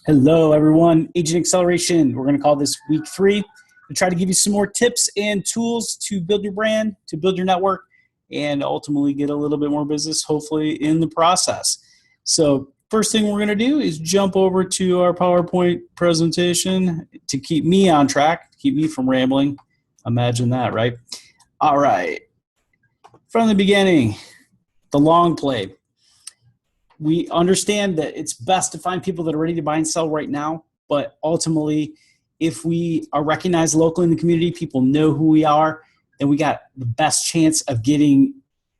Hello, everyone. Agent Acceleration. We're going to call this week 3 to try to give you some more tips and tools to build your brand, to build your network, and ultimately get a little bit more business, hopefully, in the process. So first thing we're going to do is jump over to our PowerPoint presentation to keep me on track, to keep me from rambling. Imagine that, right? All right. From the beginning, the long play. We understand that it's best to find people that are ready to buy and sell right now, but ultimately, if we are recognized locally in the community, people know who we are, then we got the best chance of getting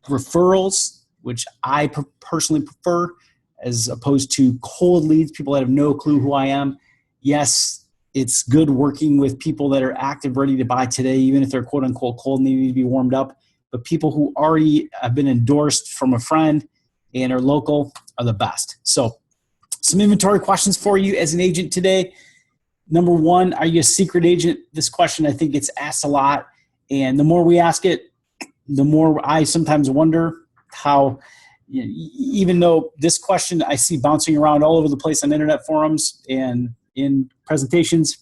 referrals, which I personally prefer, as opposed to cold leads, people that have no clue who I am. Yes, it's good working with people that are active, ready to buy today, even if they're quote unquote cold and they need to be warmed up, but people who already have been endorsed from a friend and are local are the best. So some inventory questions for you as an agent today. Number one, are you a secret agent? This question I think gets asked a lot. And the more we ask it, the more I sometimes wonder how, even though this question I see bouncing around all over the place on internet forums and in presentations,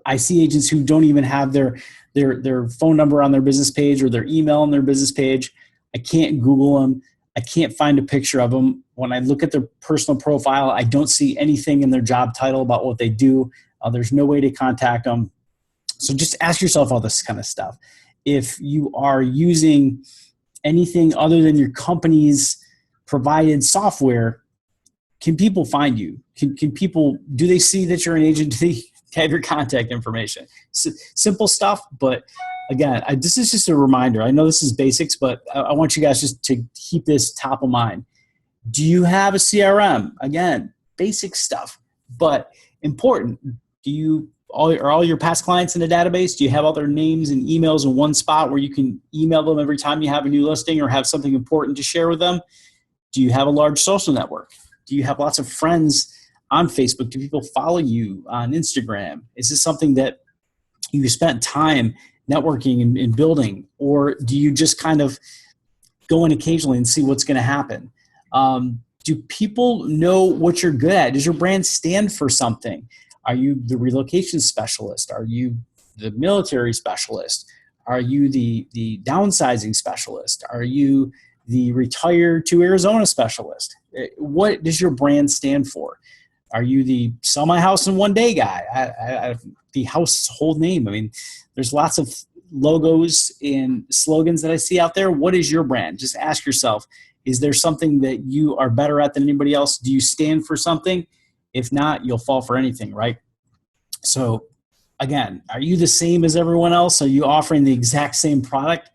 I see agents who don't even have their phone number on their business page or their email on their business page. I can't Google them. I can't find a picture of them. When I look at their personal profile, I don't see anything in their job title about what they do. There's no way to contact them. So just ask yourself all this kind of stuff. If you are using anything other than your company's provided software, can people find you? Can people, do they see that you're an agent? Do they have your contact information? Simple stuff, but again, this is just a reminder. I know this is basics, but I want you guys just to keep this top of mind. Do you have a CRM? Again, basic stuff, but important. Are all your past clients in a database? Do you have all their names and emails in one spot where you can email them every time you have a new listing or have something important to share with them? Do you have a large social network? Do you have lots of friends on Facebook? Do people follow you on Instagram? Is this something that you spent time networking and building, or do you just kind of go in occasionally and see what's going to happen? Do people know what you're good at? Does your brand stand for something? Are you the relocation specialist? Are you the military specialist? Are you the downsizing specialist? Are you the retired to Arizona specialist? What does your brand stand for? Are you the sell my house in one day guy? The household name. I mean, there's lots of logos and slogans that I see out there. What is your brand? Just ask yourself, is there something that you are better at than anybody else? Do you stand for something? If not, you'll fall for anything, right? So again, are you the same as everyone else? Are you offering the exact same product?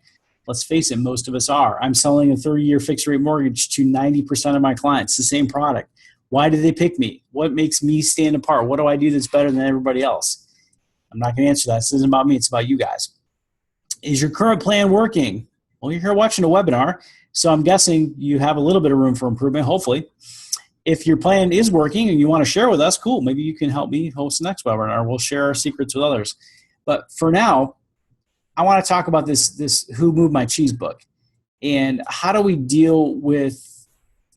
Let's face it, most of us are. I'm selling a 30-year fixed rate mortgage to 90% of my clients, the same product. Why do they pick me? What makes me stand apart? What do I do that's better than everybody else? I'm not going to answer that. This isn't about me. It's about you guys. Is your current plan working? Well, you're here watching a webinar, so I'm guessing you have a little bit of room for improvement, hopefully. If your plan is working and you want to share with us, cool. Maybe you can help me host the next webinar. We'll share our secrets with others. But for now, I want to talk about this Who Moved My Cheese book. And how do we deal with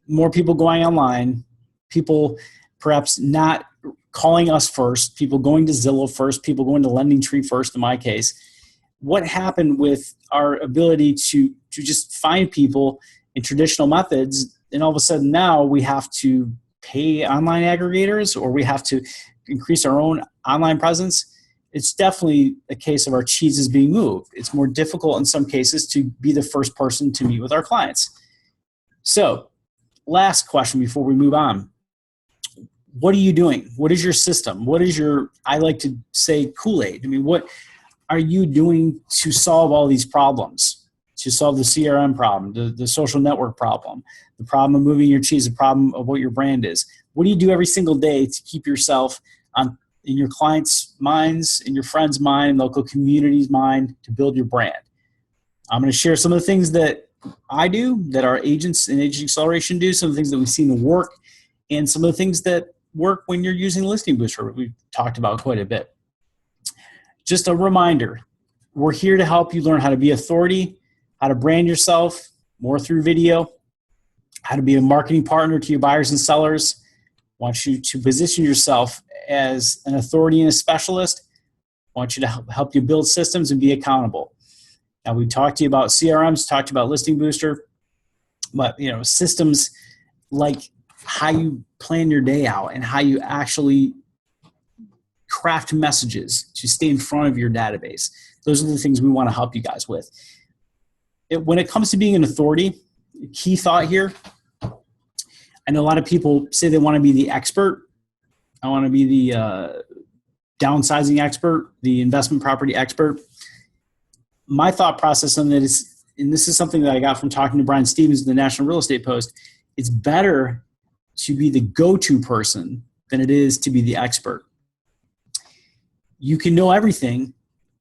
more people going online, people perhaps not calling us first, people going to Zillow first, people going to LendingTree first in my case. What happened with our ability to just find people in traditional methods, and all of a sudden now we have to pay online aggregators or we have to increase our own online presence? It's definitely a case of our cheeses being moved. It's more difficult in some cases to be the first person to meet with our clients. So last question before we move on. What are you doing? What is your system? What is your, I like to say, Kool-Aid? I mean, what are you doing to solve all these problems? To solve the CRM problem, the social network problem, the problem of moving your cheese, the problem of what your brand is. What do you do every single day to keep yourself in your clients' minds, in your friends' mind, local community's mind, to build your brand? I'm going to share some of the things that I do, that our agents in Agent Acceleration do, some of the things that we've seen work, and some of the things that work when you're using Listing Booster. We've talked about quite a bit. Just a reminder, we're here to help you learn how to be authority, how to brand yourself more through video, how to be a marketing partner to your buyers and sellers, I want you to position yourself as an authority and a specialist. I want you to help you build systems and be accountable. Now, we talked to you about CRMs, talked about Listing Booster, but systems like how you plan your day out and how you actually craft messages to stay in front of your database. Those are the things we want to help you guys with. When it comes to being an authority, key thought here, I know a lot of people say they want to be the expert. I want to be the downsizing expert, the investment property expert. My thought process on that is, and this is something that I got from talking to Brian Stevens in the National Real Estate Post, it's better to be the go-to person than it is to be the expert. You can know everything,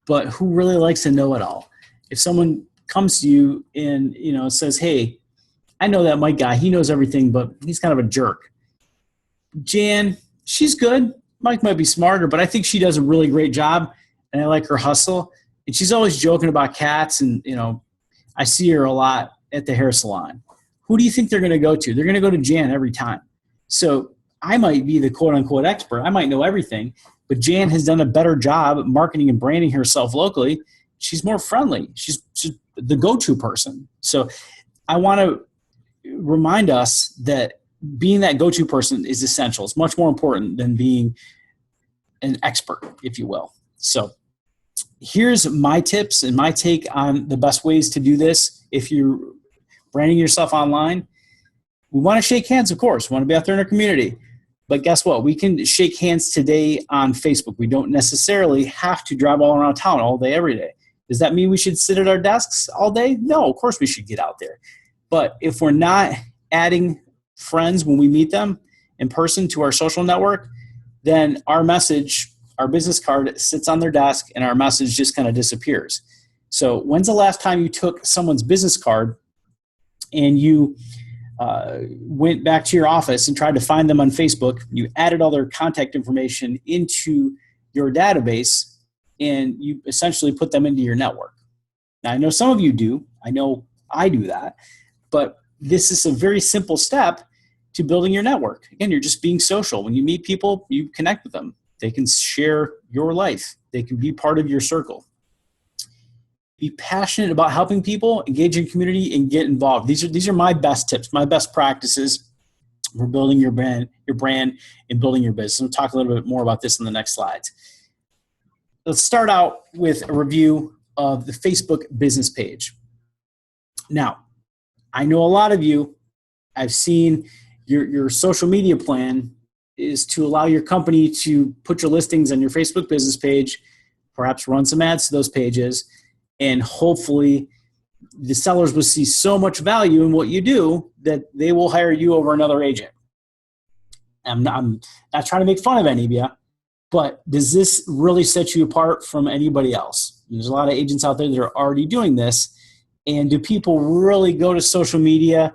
but who really likes to know it all? If someone comes to you and says, hey, I know that Mike guy, he knows everything, but he's kind of a jerk. Jan, she's good. Mike might be smarter, but I think she does a really great job, and I like her hustle. And she's always joking about cats, and I see her a lot at the hair salon. Who do you think they're going to go to? They're going to go to Jan every time. So I might be the quote-unquote expert. I might know everything, but Jan has done a better job at marketing and branding herself locally. She's more friendly. She's the go-to person. So I want to remind us that being that go-to person is essential. It's much more important than being an expert, if you will. So here's my tips and my take on the best ways to do this. If you're branding yourself online, we want to shake hands, of course. We want to be out there in our community. But guess what? We can shake hands today on Facebook. We don't necessarily have to drive all around town all day, every day. Does that mean we should sit at our desks all day? No, of course we should get out there. But if we're not adding friends when we meet them in person to our social network, then our message, our business card sits on their desk and our message just kind of disappears. So when's the last time you took someone's business card and you went back to your office and tried to find them on Facebook, you added all their contact information into your database, and you essentially put them into your network? Now, I know some of you do. I know I do that. But this is a very simple step to building your network. Again, you're just being social. When you meet people, you connect with them. They can share your life. They can be part of your circle. Be passionate about helping people, engage in community, and get involved. These are my best tips, my best practices for building your brand and building your business. We'll talk a little bit more about this in the next slides. Let's start out with a review of the Facebook business page. Now, I know a lot of you, I've seen your social media plan is to allow your company to put your listings on your Facebook business page, perhaps run some ads to those pages, and hopefully the sellers will see so much value in what you do that they will hire you over another agent. I'm not trying to make fun of any of you, but does this really set you apart from anybody else? There's a lot of agents out there that are already doing this. And do people really go to social media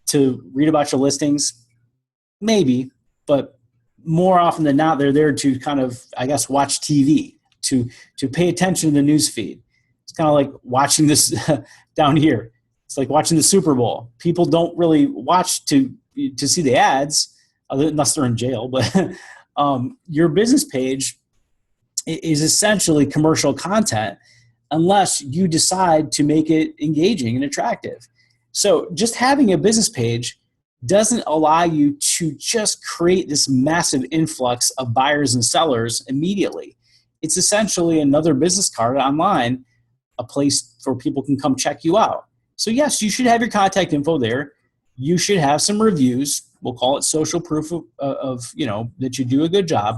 to read about your listings? Maybe, but more often than not, they're there to kind of, I guess, watch TV, to pay attention to the news feed. It's kind of like watching this down here. It's like watching the Super Bowl. People don't really watch to see the ads, unless they're in jail. But your business page is essentially commercial content, unless you decide to make it engaging and attractive. So just having a business page doesn't allow you to just create this massive influx of buyers and sellers immediately. It's essentially another business card online, a place where people can come check you out. So yes, you should have your contact info there. You should have some reviews. We'll call it social proof of that you do a good job.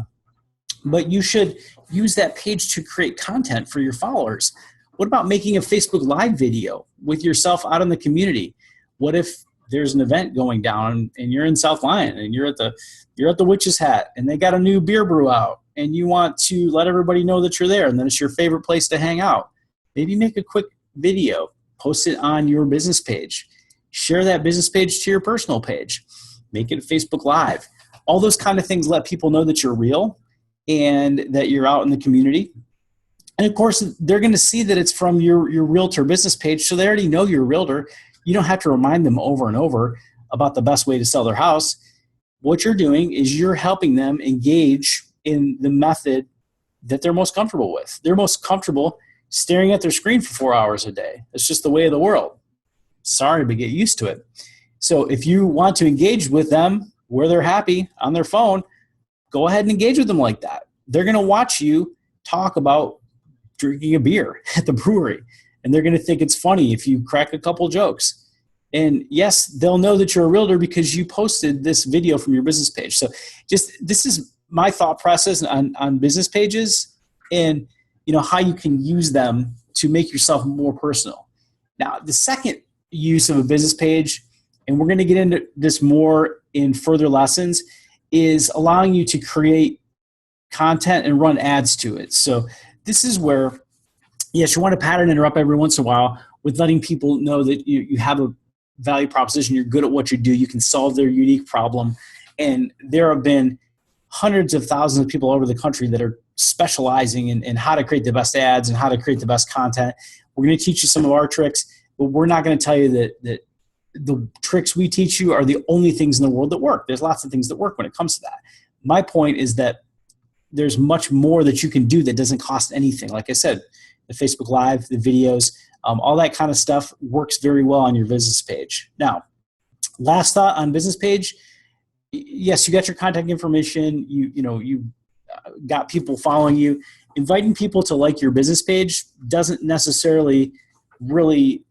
But you should use that page to create content for your followers. What about making a Facebook Live video with yourself out in the community? What if there's an event going down and you're in South Lyon and you're at the Witch's Hat and they got a new beer brew out and you want to let everybody know that you're there and then it's your favorite place to hang out? Maybe make a quick video, post it on your business page, share that business page to your personal page, make it Facebook Live. All those kind of things let people know that you're real and that you're out in the community. And of course, they're going to see that it's from your realtor business page, so they already know you're a realtor. You don't have to remind them over and over about the best way to sell their house. what you're doing is you're helping them engage in the method that they're most comfortable with. They're most comfortable staring at their screen for 4 hours a day. It's just the way of the world. Sorry, but get used to it. So if you want to engage with them where they're happy on their phone, go ahead and engage with them like that. They're going to watch you talk about drinking a beer at the brewery, and they're going to think it's funny if you crack a couple jokes. And yes, they'll know that you're a realtor because you posted this video from your business page. So this is my thought process on business pages, and how you can use them to make yourself more personal. Now, the second use of a business page, and we're going to get into this more in further lessons, is allowing you to create content and run ads to it. So this is where, yes, you want to pattern interrupt every once in a while with letting people know that you have a value proposition, you're good at what you do, you can solve their unique problem. And there have been hundreds of thousands of people all over the country that are specializing in how to create the best ads and how to create the best content. We're going to teach you some of our tricks, but we're not going to tell you that the tricks we teach you are the only things in the world that work. There's lots of things that work when it comes to that. My point is that there's much more that you can do that doesn't cost anything. Like I said, the Facebook Live, the videos, all that kind of stuff works very well on your business page. Now, last thought on business page, yes, you got your contact information, you got people following you. Inviting people to like your business page doesn't necessarily really,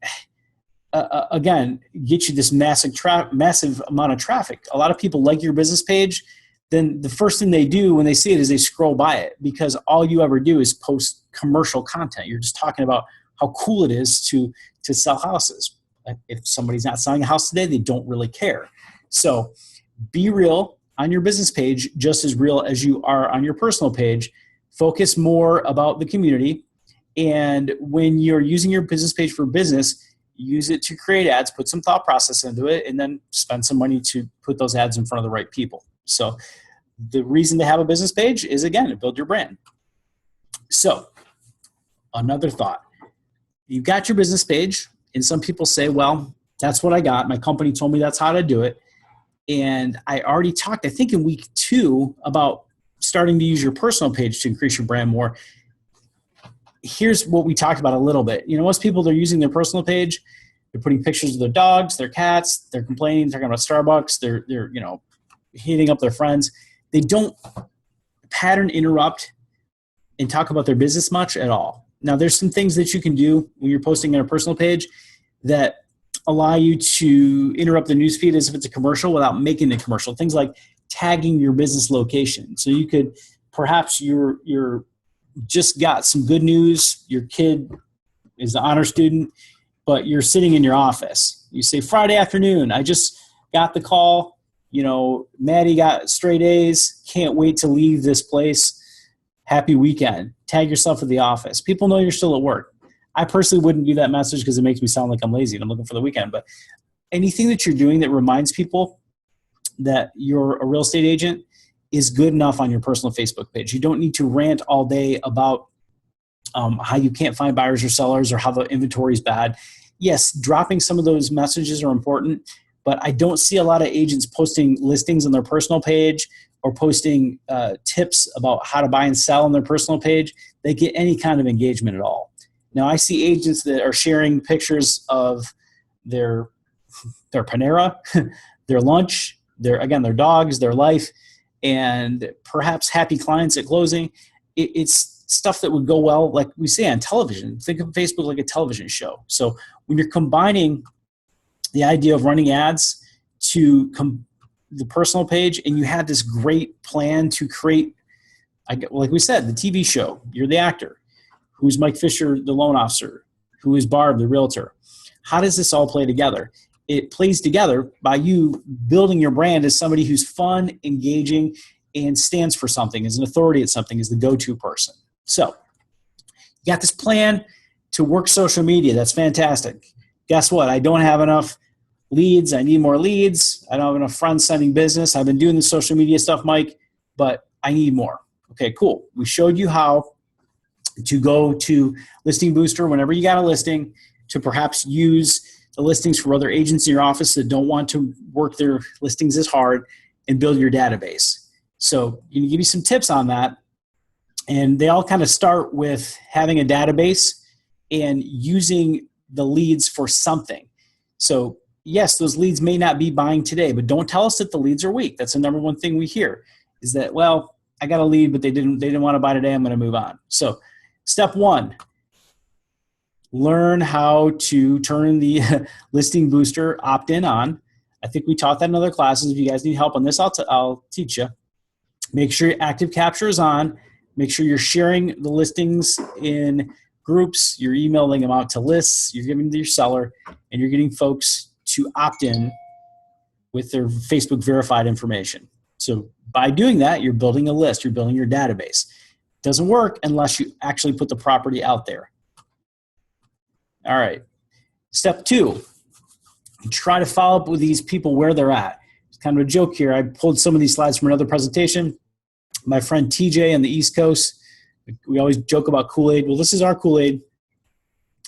again, get you this massive amount of traffic. A lot of people like your business page, then the first thing they do when they see it is they scroll by it, because all you ever do is post commercial content. You're just talking about how cool it is to sell houses. If somebody's not selling a house today, they don't really care. So be real on your business page, just as real as you are on your personal page. Focus more about the community. And when you're using your business page for business, use it to create ads, put some thought process into it, and then spend some money to put those ads in front of the right people. So the reason to have a business page is, again, to build your brand. So another thought. You've got your business page, and some people say, well, that's what I got. My company told me that's how to do it. And I already talked, I think in week 2, about starting to use your personal page to increase your brand more. Here's what we talked about a little bit. Most people, they're using their personal page. They're putting pictures of their dogs, their cats. They're complaining, talking about Starbucks. They're hitting up their friends. They don't pattern interrupt and talk about their business much at all. Now, there's some things that you can do when you're posting on a personal page that allow you to interrupt the newsfeed as if it's a commercial without making it a commercial. Things like tagging your business location. So you could, perhaps you're just got some good news. Your kid is an honor student, but you're sitting in your office. You say, Friday afternoon, I just got the call. Maddie got straight A's. Can't wait to leave this place. Happy weekend. Tag yourself at the office. People know you're still at work. I personally wouldn't do that message because it makes me sound like I'm lazy and I'm looking for the weekend. But anything that you're doing that reminds people that you're a real estate agent is good enough on your personal Facebook page. You don't need to rant all day about how you can't find buyers or sellers or how the inventory is bad. Yes, dropping some of those messages are important, but I don't see a lot of agents posting listings on their personal page or posting tips about how to buy and sell on their personal page. They get any kind of engagement at all. Now, I see agents that are sharing pictures of their Panera, their lunch, their dogs, their life, and perhaps happy clients at closing. It's stuff that would go well, like we say, on television. Think of Facebook like a television show. So when you're combining the idea of running ads to the personal page, and you have this great plan to create, like we said, the TV show, you're the actor. Who's Mike Fisher, the loan officer? Who is Barb, the realtor? How does this all play together? It plays together by you building your brand as somebody who's fun, engaging, and stands for something, is an authority at something, is the go-to person. So you got this plan to work social media. That's fantastic. Guess what? I don't have enough leads. I need more leads. I don't have enough friends sending business. I've been doing the social media stuff, Mike, but I need more. Okay, cool. We showed you how to go to Listing Booster whenever you got a listing, to perhaps use the listings for other agents in your office that don't want to work their listings as hard, and build your database. So you can give you some tips on that. And they all kind of start with having a database and using the leads for something. So yes, those leads may not be buying today, but don't tell us that the leads are weak. That's the number one thing we hear is that, well, I got a lead, but they didn't want to buy today. I'm going to move on. So step one, learn how to turn the listing booster opt-in on. I think we taught that in other classes. If you guys need help on this, I'll teach you. Make sure your active capture is on. Make sure you're sharing the listings in groups. You're emailing them out to lists. You're giving them to your seller, and you're getting folks to opt in with their Facebook verified information. So by doing that, you're building a list. You're building your database. It doesn't work unless you actually put the property out there. All right. Step two, try to follow up with these people where they're at. It's kind of a joke here. I pulled some of these slides from another presentation. My friend TJ on the East Coast, we always joke about Kool-Aid. Well, this is our Kool-Aid.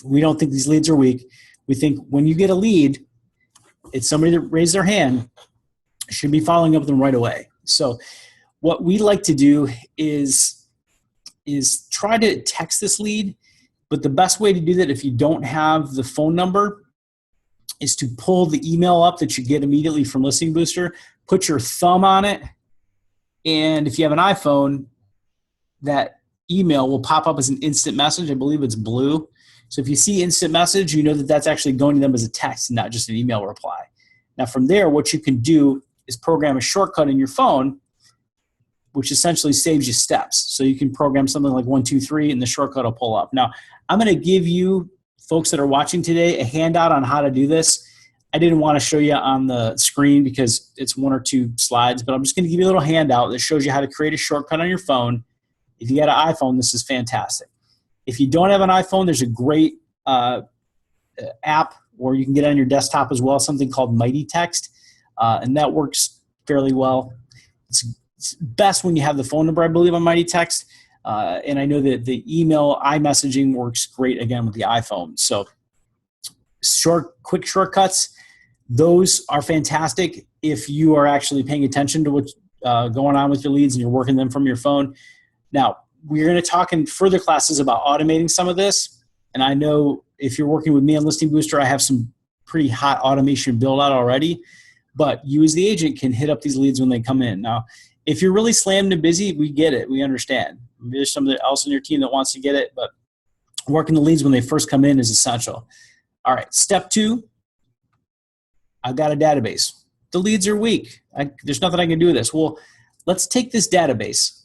We don't think these leads are weak. We think when you get a lead, it's somebody that raised their hand, should be following up with them right away. So what we like to do is try to text this lead, but the best way to do that if you don't have the phone number is to pull the email up that you get immediately from Listing Booster, put your thumb on it, and if you have an iPhone, that email will pop up as an instant message. I believe it's blue. So if you see instant message, you know that that's actually going to them as a text and not just an email reply. Now from there, what you can do is program a shortcut in your phone, which essentially saves you steps. So you can program something like 1, 2, 3, and the shortcut will pull up. Now, I'm going to give you folks that are watching today a handout on how to do this. I didn't want to show you on the screen because it's 1 or 2 slides, but I'm just going to give you a little handout that shows you how to create a shortcut on your phone. If you got an iPhone, this is fantastic. If you don't have an iPhone, there's a great app where you can get on your desktop as well, something called Mighty Text, and that works fairly well. It's best when you have the phone number, I believe, on Mighty Text, and I know that the email iMessaging works great, again, with the iPhone. So quick shortcuts, those are fantastic if you are actually paying attention to what's going on with your leads and you're working them from your phone. Now, we're going to talk in further classes about automating some of this, and I know if you're working with me on Listing Booster, I have some pretty hot automation built out already, but you as the agent can hit up these leads when they come in. Now, if you're really slammed and busy, we get it. We understand. Maybe there's somebody else in your team that wants to get it, but working the leads when they first come in is essential. All right, step 2, I've got a database. The leads are weak. There's nothing I can do with this. Well, let's take this database,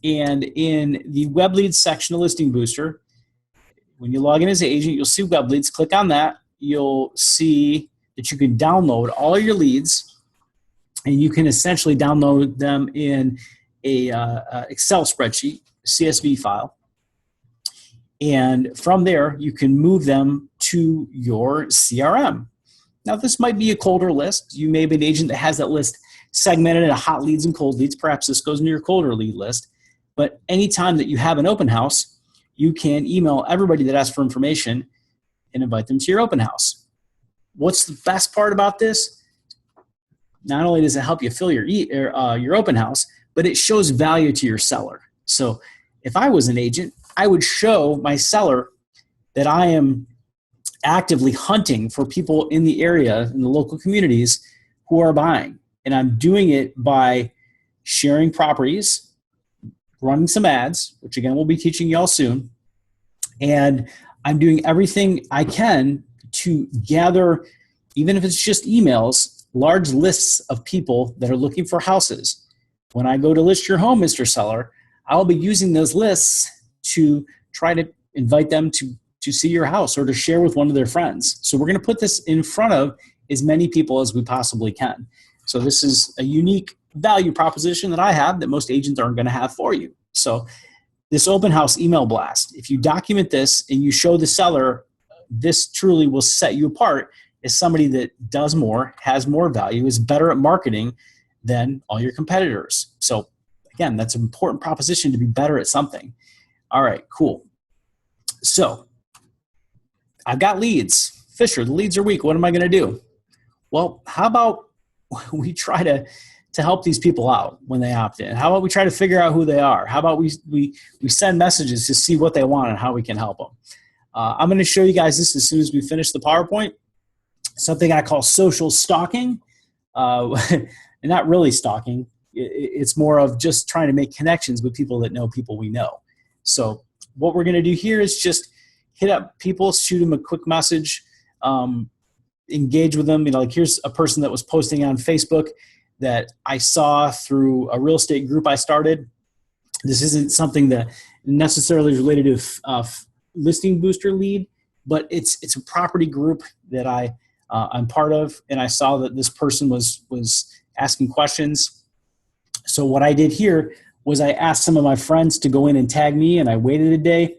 and in the web leads section of Listing Booster, when you log in as an agent, you'll see web leads. Click on that. You'll see that you can download all of your leads, and you can essentially download them in a Excel spreadsheet, CSV file. And from there, you can move them to your CRM. Now, this might be a colder list. You may be an agent that has that list segmented into hot leads and cold leads. Perhaps this goes into your colder lead list. But anytime that you have an open house, you can email everybody that asks for information and invite them to your open house. What's the best part about this? Not only does it help you fill your open house, but it shows value to your seller. So if I was an agent, I would show my seller that I am actively hunting for people in the area, in the local communities, who are buying. And I'm doing it by sharing properties, running some ads, which again we'll be teaching y'all soon. And I'm doing everything I can to gather, even if it's just emails, large lists of people that are looking for houses. When I go to list your home, Mr. Seller, I'll be using those lists to try to invite them to see your house or to share with one of their friends. So we're going to put this in front of as many people as we possibly can. So this is a unique value proposition that I have that most agents aren't going to have for you. So this open house email blast, if you document this and you show the seller, this truly will set you apart as somebody that does more, has more value, is better at marketing than all your competitors. So again, that's an important proposition to be better at something. All right, cool. So I've got leads. Fisher, the leads are weak. What am I going to do? Well, how about we try to to help these people out when they opt in? How about we try to figure out who they are? How about we send messages to see what they want and how we can help them? I'm going to show you guys this as soon as we finish the PowerPoint. Something I call social stalking. And not really stalking. It's more of just trying to make connections with people that know people we know. So what we're going to do here is just hit up people, shoot them a quick message, engage with them. Like here's a person that was posting on Facebook that I saw through a real estate group I started. This isn't something that necessarily is related to listing booster lead, but it's a property group that I'm part of, and I saw that this person was asking questions. So what I did here was I asked some of my friends to go in and tag me, and I waited a day.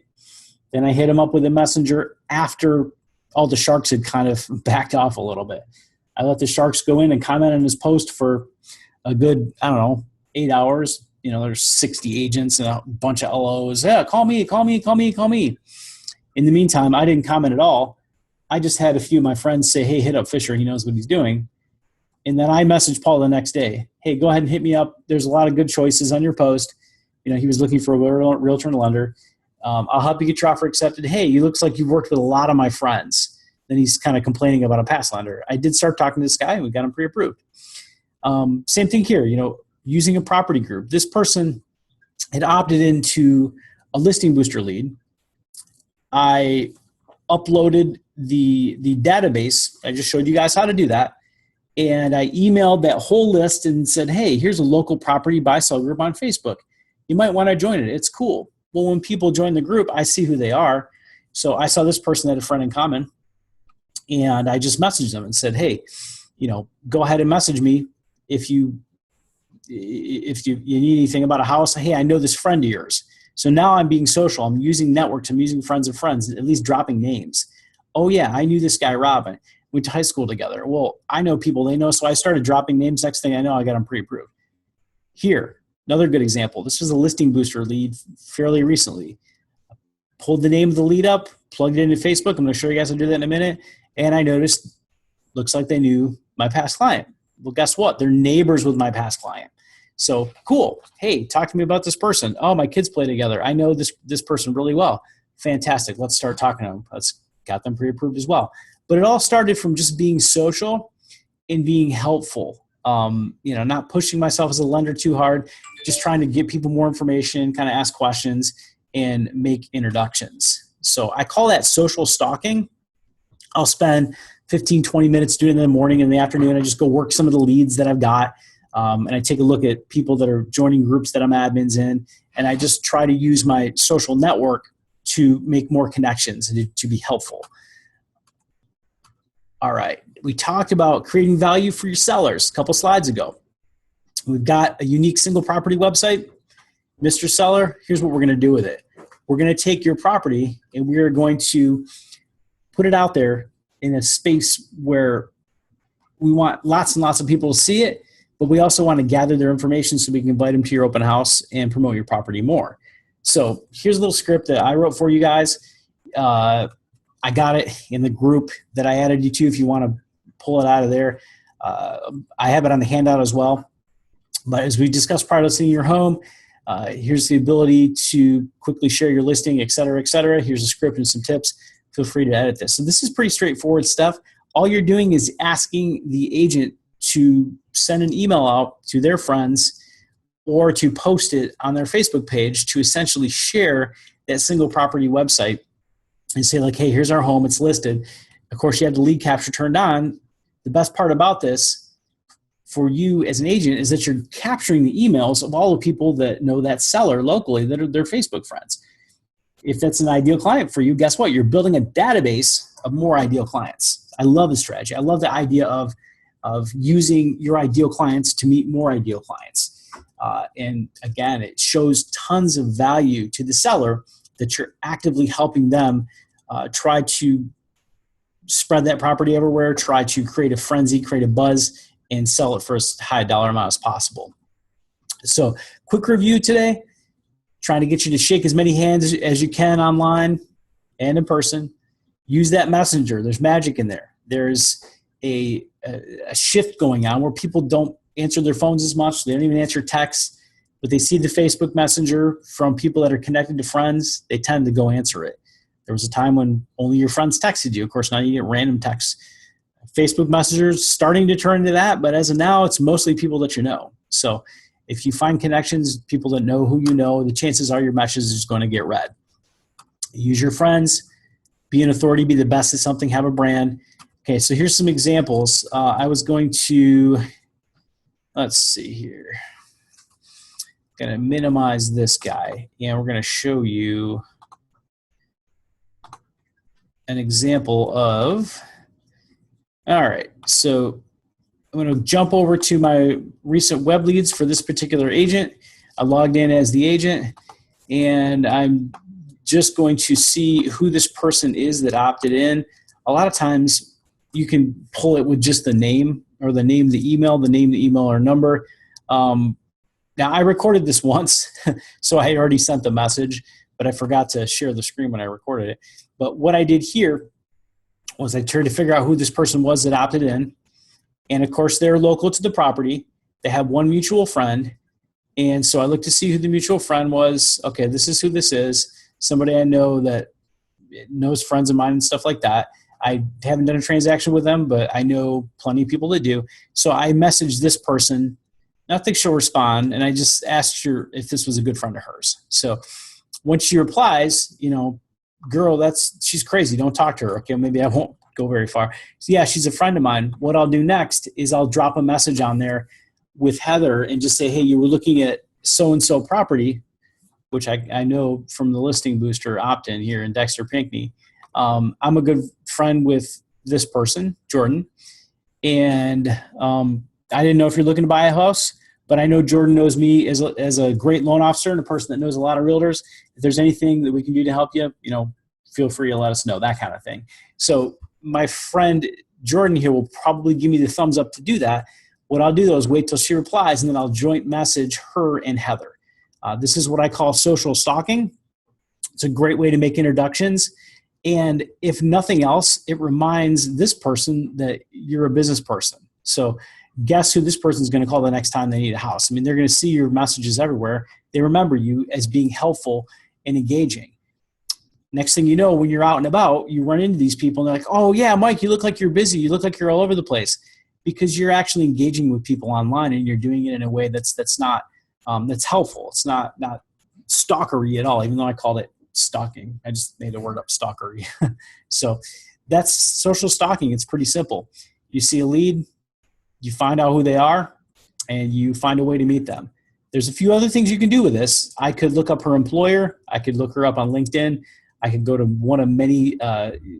Then I hit him up with a messenger after all the sharks had kind of backed off a little bit. I let the sharks go in and comment on his post for a good, 8 hours. There's 60 agents and a bunch of LOs. Yeah, call me. In the meantime, I didn't comment at all. I just had a few of my friends say, hey, hit up Fisher. He knows what he's doing. And then I messaged Paul the next day. Hey, go ahead and hit me up. There's a lot of good choices on your post. He was looking for a realtor and lender. I'll help you get your offer accepted. Hey, it looks like you've worked with a lot of my friends. Then he's kind of complaining about a past lender. I did start talking to this guy, and we got him pre-approved. Same thing here, using a property group. This person had opted into a listing booster lead. I uploaded the database. I just showed you guys how to do that. And I emailed that whole list and said, hey, here's a local property buy-sell group on Facebook. You might want to join it. It's cool. Well, when people join the group, I see who they are. So I saw this person had a friend in common, and I just messaged them and said, hey, go ahead and message me if you need anything about a house. Hey, I know this friend of yours. So now I'm being social. I'm using networks. I'm using friends of friends, at least dropping names. Oh, yeah, I knew this guy, Robin. Went to high school together. Well, I know people they know, so I started dropping names. Next thing I know, I got them pre-approved. Here, another good example. This was a listing booster lead fairly recently. Pulled the name of the lead up, plugged it into Facebook. I'm going to show you guys how to do that in a minute. And I noticed, looks like they knew my past client. Well, guess what? They're neighbors with my past client. So cool. Hey, talk to me about this person. Oh, my kids play together. I know this person really well. Fantastic. Let's start talking to them. Let's got them pre-approved as well. But it all started from just being social and being helpful. Not pushing myself as a lender too hard, just trying to give people more information, kind of ask questions and make introductions. So I call that social stalking. I'll spend 15, 20 minutes doing it in the morning and the afternoon. I just go work some of the leads that I've got. And I take a look at people that are joining groups that I'm admins in. And I just try to use my social network to make more connections and to be helpful. All right. We talked about creating value for your sellers a couple slides ago. We've got a unique single property website. Mr. Seller, here's what we're going to do with it. We're going to take your property and we are going to put it out there in a space where we want lots and lots of people to see it, but we also want to gather their information so we can invite them to your open house and promote your property more. So here's a little script that I wrote for you guys. I got it in the group that I added you to if you want to pull it out of there. I have it on the handout as well. But as we discussed prior to listing your home, here's the ability to quickly share your listing, et cetera, et cetera. Here's a script and some tips. Feel free to edit this. So this is pretty straightforward stuff. All you're doing is asking the agent to send an email out to their friends or to post it on their Facebook page to essentially share that single property website and say like, hey, here's our home, it's listed. Of course, you have the lead capture turned on. The best part about this for you as an agent is that you're capturing the emails of all the people that know that seller locally that are their Facebook friends. If that's an ideal client for you, guess what? You're building a database of more ideal clients. I love the strategy. I love the idea of using your ideal clients to meet more ideal clients. And again, it shows tons of value to the seller that you're actively helping them try to spread that property everywhere, try to create a frenzy, create a buzz, and sell it for as high a dollar amount as possible. So quick review today, trying to get you to shake as many hands as you can online and in person. Use that messenger. There's magic in there. There's a shift going on where people don't answer their phones as much. They don't even answer texts, but they see the Facebook Messenger from people that are connected to friends. They tend to go answer it. There was a time when only your friends texted you. Of course, now you get random texts. Facebook Messenger is starting to turn into that, but as of now, it's mostly people that you know. So if you find connections, people that know who you know, the chances are your message is going to get read. Use your friends. Be an authority. Be the best at something. Have a brand. Okay, so here's some examples. I was going to, let's see here. Going to minimize this guy, and we're going to show you an example of, all right, so I'm going to jump over to my recent web leads for this particular agent. I logged in as the agent, and I'm just going to see who this person is that opted in. A lot of times you can pull it with just the name or the name, the email or number. Now I recorded this once, so I had already sent the message, but I forgot to share the screen when I recorded it. But what I did here was I tried to figure out who this person was that opted in. And of course, they're local to the property. They have one mutual friend. And so I looked to see who the mutual friend was. Okay, this is who this is. Somebody I know that knows friends of mine and stuff like that. I haven't done a transaction with them, but I know plenty of people that do. So I messaged this person. I think she'll respond. And I just asked her if this was a good friend of hers. So once she replies, you know, girl, she's crazy. Don't talk to her. Okay, maybe I won't go very far. So yeah, she's a friend of mine. What I'll do next is I'll drop a message on there with Heather and just say, hey, you were looking at so-and-so property, which I know from the listing booster opt-in here in Dexter Pinckney. I'm a good friend with this person, Jordan. And I didn't know if you're looking to buy a house, but I know Jordan knows me as a great loan officer and a person that knows a lot of realtors. If there's anything that we can do to help you, you know, feel free to let us know, that kind of thing. So my friend Jordan here will probably give me the thumbs up to do that. What I'll do though is wait till she replies, and then I'll joint message her and Heather. This is what I call social stalking. It's a great way to make introductions. And if nothing else, it reminds this person that you're a business person. So guess who this person is going to call the next time they need a house? I mean, they're going to see your messages everywhere. They remember you as being helpful and engaging. Next thing you know, when you're out and about, you run into these people and they're like, oh yeah, Mike, you look like you're busy. You look like you're all over the place, because you're actually engaging with people online and you're doing it in a way that's not that's helpful. It's not stalkery at all, even though I called it stalking. I just made the word up, stalkery. So that's social stalking. It's pretty simple. You see a lead, you find out who they are, and you find a way to meet them. There's a few other things you can do with this. I could look up her employer. I could look her up on LinkedIn. I could go to one of many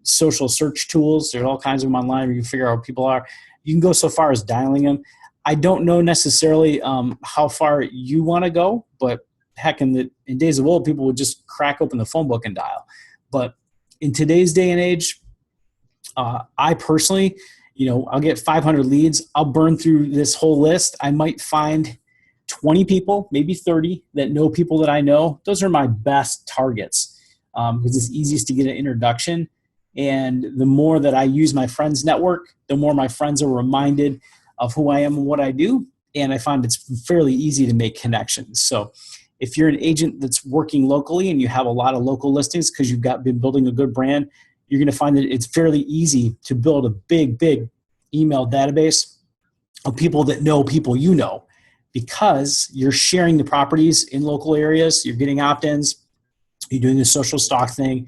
social search tools. There's all kinds of them online where you can figure out who people are. You can go so far as dialing them. I don't know necessarily how far you want to go, but heck, in days of old, people would just crack open the phone book and dial. But in today's day and age, I personally, I'll get 500 leads. I'll burn through this whole list. I might find 20 people, maybe 30 that know people that I know. Those are my best targets because it's easiest to get an introduction. And the more that I use my friends network, the more my friends are reminded of who I am and what I do. And I find it's fairly easy to make connections. So if you're an agent that's working locally and you have a lot of local listings because you've been building a good brand, you're going to find that it's fairly easy to build a big email database of people that know people you know, because you're sharing the properties in local areas, you're getting opt-ins, you're doing the social stock thing.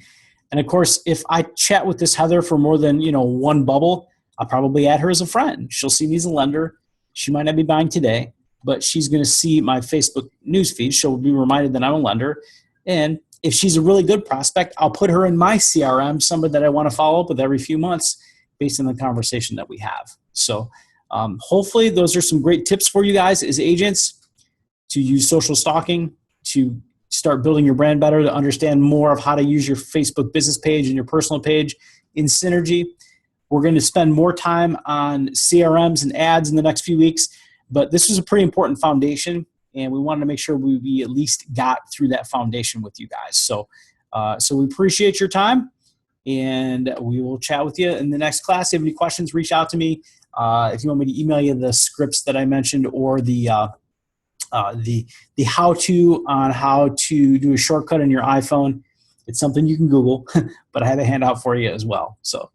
And of course, if I chat with this Heather for more than one bubble, I'll probably add her as a friend. She'll see me as a lender. She might not be buying today, but she's going to see my Facebook newsfeed. She'll be reminded that I'm a lender. And if she's a really good prospect, I'll put her in my CRM, somebody that I want to follow up with every few months based on the conversation that we have. So hopefully those are some great tips for you guys as agents to use social stalking, to start building your brand better, to understand more of how to use your Facebook business page and your personal page in synergy. We're going to spend more time on CRMs and ads in the next few weeks, but this was a pretty important foundation, and we wanted to make sure we at least got through that foundation with you guys. So we appreciate your time, and we will chat with you in the next class. If you have any questions, reach out to me. If you want me to email you the scripts that I mentioned, or the how-to on how to do a shortcut on your iPhone, it's something you can Google, but I have a handout for you as well. So